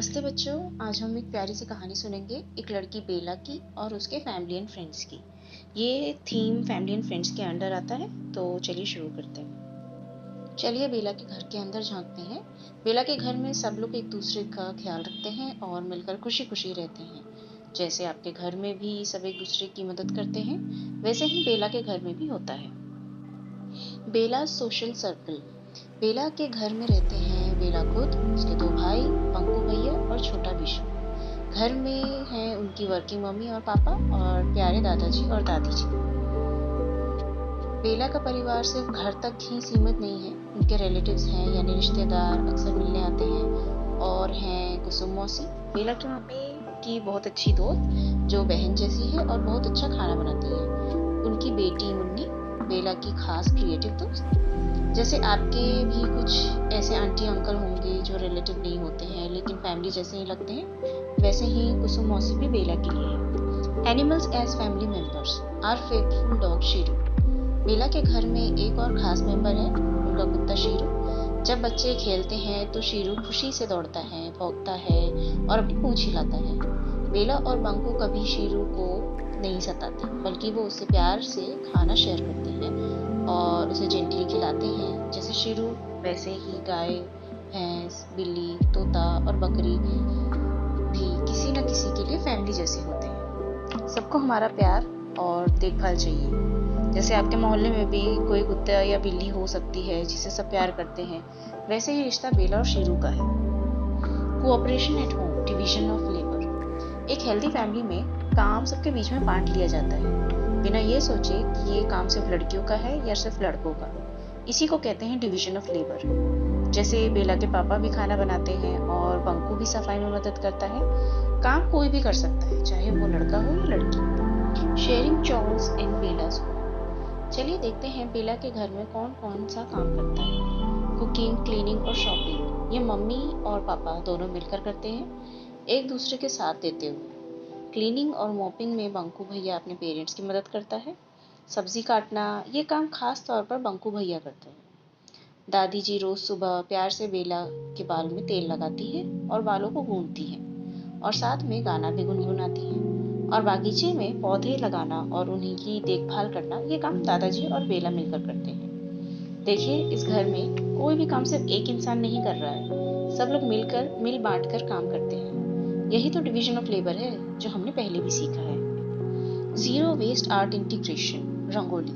नमस्ते बच्चों। आज हम एक प्यारी सी कहानी सुनेंगे, एक लड़की बेला की और उसके फैमिली एंड फ्रेंड्स की। ये थीम फैमिली एंड फ्रेंड्स के अंडर आता है, तो चलिए शुरू करते हैं। चलिए बेला के घर के अंदर झांकते हैं। बेला के घर में सब लोग एक दूसरे का ख्याल रखते हैं और मिलकर खुशी खुशी रहते हैं। जैसे आपके घर में भी सब एक दूसरे की मदद करते हैं, वैसे ही बेला के घर में भी होता है। बेला सोशल सर्कल। बेला के घर में रहते हैं बेला खुद, उसके दो भाई पंकु भैया और छोटा विशु। घर में हैं उनकी वर्किंग मम्मी और पापा और प्यारे दादाजी और दादी जी। बेला का परिवार सिर्फ घर तक ही सीमित नहीं है, उनके रिलेटिव्स हैं यानी रिश्तेदार अक्सर मिलने आते हैं। और हैं कुसुम मौसी, बेला की मम्मी की बहुत अच्छी दोस्त जो बहन जैसी है और बहुत अच्छा खाना बनाती है। उनकी बेटी मुन्नी बेला की खास क्रिएटिव दोस्त। जैसे आपके भी कुछ ऐसे आंटी अंकल होंगे जो रिलेटिव नहीं होते हैं लेकिन फैमिली जैसे ही लगते हैं, वैसे ही कुसुम मौसी भी बेला के लिए है। Animals as family members. Our faithful dog Sheeru. Bela के घर में एक और खास मेंबर है, उनका कुत्ता शीरू। जब बच्चे खेलते हैं तो शीरू खुशी से दौड़ता है, भौंकता है और अपनी पूंछ हिलाता है। बेला और बंकू कभी शीरू को नहीं सताते, बल्कि वो उससे प्यार से खाना शेयर करते हैं और उसे जेंटली खिलाते हैं। जैसे शीरू वैसे ही गाय, भैंस, बिल्ली, तोता और बकरी भी किसी न किसी के लिए फैमिली जैसे होते हैं। सबको हमारा प्यार और देखभाल चाहिए। जैसे आपके मोहल्ले में भी कोई कुत्ता या बिल्ली हो सकती है जिसे सब प्यार करते हैं, वैसे ही रिश्ता बेला और शीरू का है। Cooperation at home, division of labour. एक हेल्दी फैमिली में काम सबके बीच में बांट लिया जाता है, बिना ये सोचे कि ये काम सिर्फ लड़कियों का है या सिर्फ लड़कों का। इसी को कहते हैं डिवीजन ऑफ लेबर। जैसे बेला के पापा भी खाना बनाते हैं और बंकू भी सफाई में मदद करता है। काम कोई भी कर सकता है, चाहे वो लड़का हो या लड़की। शेयरिंग चॉर्स इन बेलास होम। चलिए देखते हैं बेला के घर में कौन कौन सा काम करता है। कुकिंग, क्लीनिंग और शॉपिंग ये मम्मी और पापा दोनों मिलकर करते हैं, एक दूसरे के साथ देते हुए। क्लीनिंग और मॉपिंग में बंकू भैया अपने पेरेंट्स की मदद करता है। सब्जी काटना ये काम खास तौर पर बंकू भैया करते हैं। दादी जी रोज सुबह प्यार से बेला के बाल में तेल लगाती है और बालों को गूंथती हैं और साथ में गाना भी गुनगुनाती हैं। और बागीचे में पौधे लगाना और उन्हीं की देखभाल करना ये काम दादाजी और बेला मिलकर करते हैं। देखिए, इस घर में कोई भी काम सिर्फ एक इंसान नहीं कर रहा है, सब लोग मिलकर मिल बांट कर काम करते हैं। यही तो डिवीजन ऑफ लेबर है जो हमने पहले भी सीखा है। Zero waste art integration. Rangoli.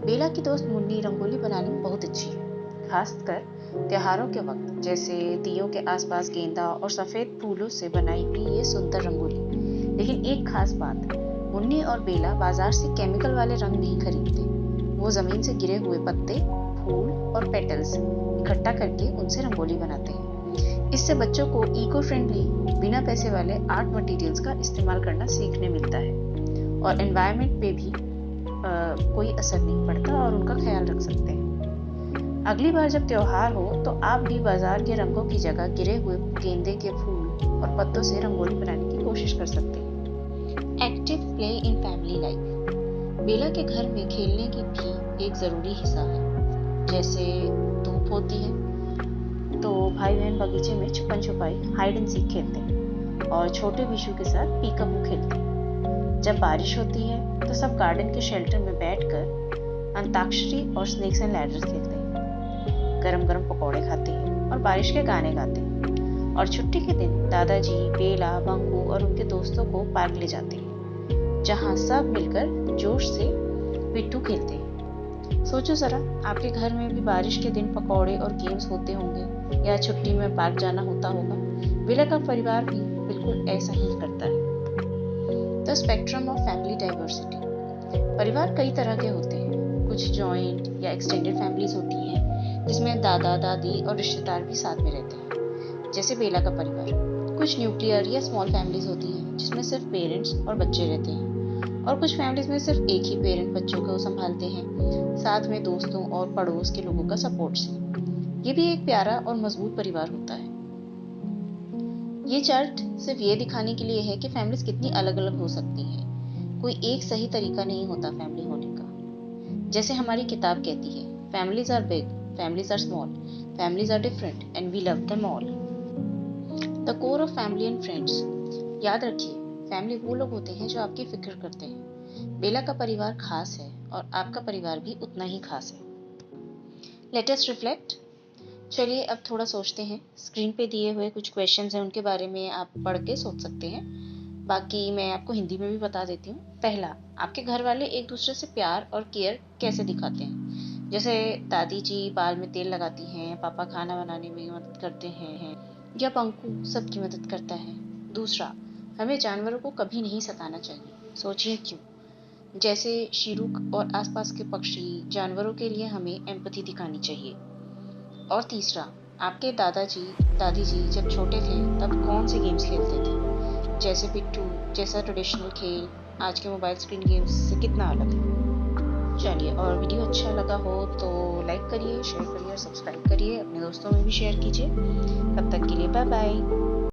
Bela की दोस्त मुन्नी रंगोली बनाने में बहुत अच्छी है, खासकर त्योहारों के वक्त। जैसे दियों के आसपास गेंदा और सफेद फूलों से बनाई हुई ये सुंदर रंगोली। लेकिन एक खास बात, मुन्नी और बेला बाजार से केमिकल वाले रंग नहीं खरीदते। वो जमीन से गिरे हुए पत्ते, फूल और पेटल्स इकट्ठा करके उनसे रंगोली बनाते हैं। इससे बच्चों को इको फ्रेंडली, बिना पैसे वाले आर्ट मटेरियल्स का इस्तेमाल करना सीखने मिलता है और एनवायरनमेंट पे भी कोई असर नहीं पड़ता और उनका ख्याल रख सकते हैं। अगली बार जब त्योहार हो तो आप भी बाजार के रंगों की जगह गिरे हुए गेंदे के फूल और पत्तों से रंगोली बनाने की कोशिश कर सकते हैं। Active play in family life. Bela के घर में खेलने की भी एक जरूरी हिस्सा है। जैसे धूप होती है तो भाई बहन बगीचे में छुपन छुपाई, हाइड एंड सीक खेलते हैं और छोटे विशु के साथ पीकाबू खेलते हैं। जब बारिश होती है तो सब गार्डन के शेल्टर में बैठकर अंताक्षरी और स्नेक्स एंड लैडर्स खेलते हैं, गरम गरम पकौड़े खाते हैं और बारिश के गाने गाते हैं। और छुट्टी के दिन दादाजी, बेला, बंकू और उनके दोस्तों को पार्क ले जाते हैं, जहां सब मिलकर जोश से पिट्ठू खेलते हैं। सोचो जरा, आपके घर में भी बारिश के दिन पकौड़े और गेम्स होते होंगे या छुट्टी में पार्क जाना होता होगा। बेला का परिवार भी बिल्कुल ऐसा ही करता है। The spectrum of family diversity. परिवार कई तरह के होते हैं। कुछ जॉइंट या एक्सटेंडेड फैमिलीज होती हैं जिसमें दादा दादी और रिश्तेदार भी साथ में रहते हैं, जैसे बेला का परिवार। कुछ न्यूक्लियर या स्मॉल फैमिलीज होती हैं जिसमें सिर्फ पेरेंट्स और बच्चे रहते हैं। और कुछ फैमिलीज में सिर्फ एक ही पेरेंट बच्चों को संभालते हैं, साथ में दोस्तों और पड़ोस के लोगों का सपोर्ट से। ये भी एक प्यारा और मजबूत परिवार होता है। ये चार्ट सिर्फ ये दिखाने के लिए है कि फैमिलीज कितनी अलग अलग हो सकती हैं। कोई एक सही तरीका नहीं होता फैमिली होने का। जैसे हमारी किताब कहती है, families are big, families are small, families are different and we love them all. The core of family and friends. याद रखिए, फैमिली वो लोग होते हैं जो आपकी फिक्र करते हैं। बेला का परिवार खास है और आपका परिवार भी उतना ही खास है। Let us reflect. चलिए अब थोड़ा सोचते हैं। स्क्रीन पे दिए हुए कुछ क्वेश्चंस हैं, उनके बारे में आप पढ़ के सोच सकते हैं। बाकी मैं आपको हिंदी में भी बता देती हूँ। पहला, आपके घर वाले एक दूसरे से प्यार और केयर कैसे दिखाते हैं? जैसे दादी जी बाल में तेल लगाती हैं, पापा खाना बनाने में मदद करते हैं, या पंकु सबकी मदद करता है। दूसरा, हमें जानवरों को कभी नहीं सताना चाहिए। सोचिए क्यों? जैसे शीरुक और आसपास के पक्षी जानवरों के लिए हमें एम्पैथी दिखानी चाहिए। और तीसरा, आपके दादाजी दादी जी जब छोटे थे तब कौन से गेम्स खेलते थे? जैसे पिट्ठू जैसा ट्रेडिशनल खेल आज के मोबाइल स्क्रीन गेम्स से कितना अलग है? चलिए, और वीडियो अच्छा लगा हो तो लाइक करिए, शेयर करिए और सब्सक्राइब करिए। अपने दोस्तों में भी शेयर कीजिए। तब तक के लिए बाय बाय।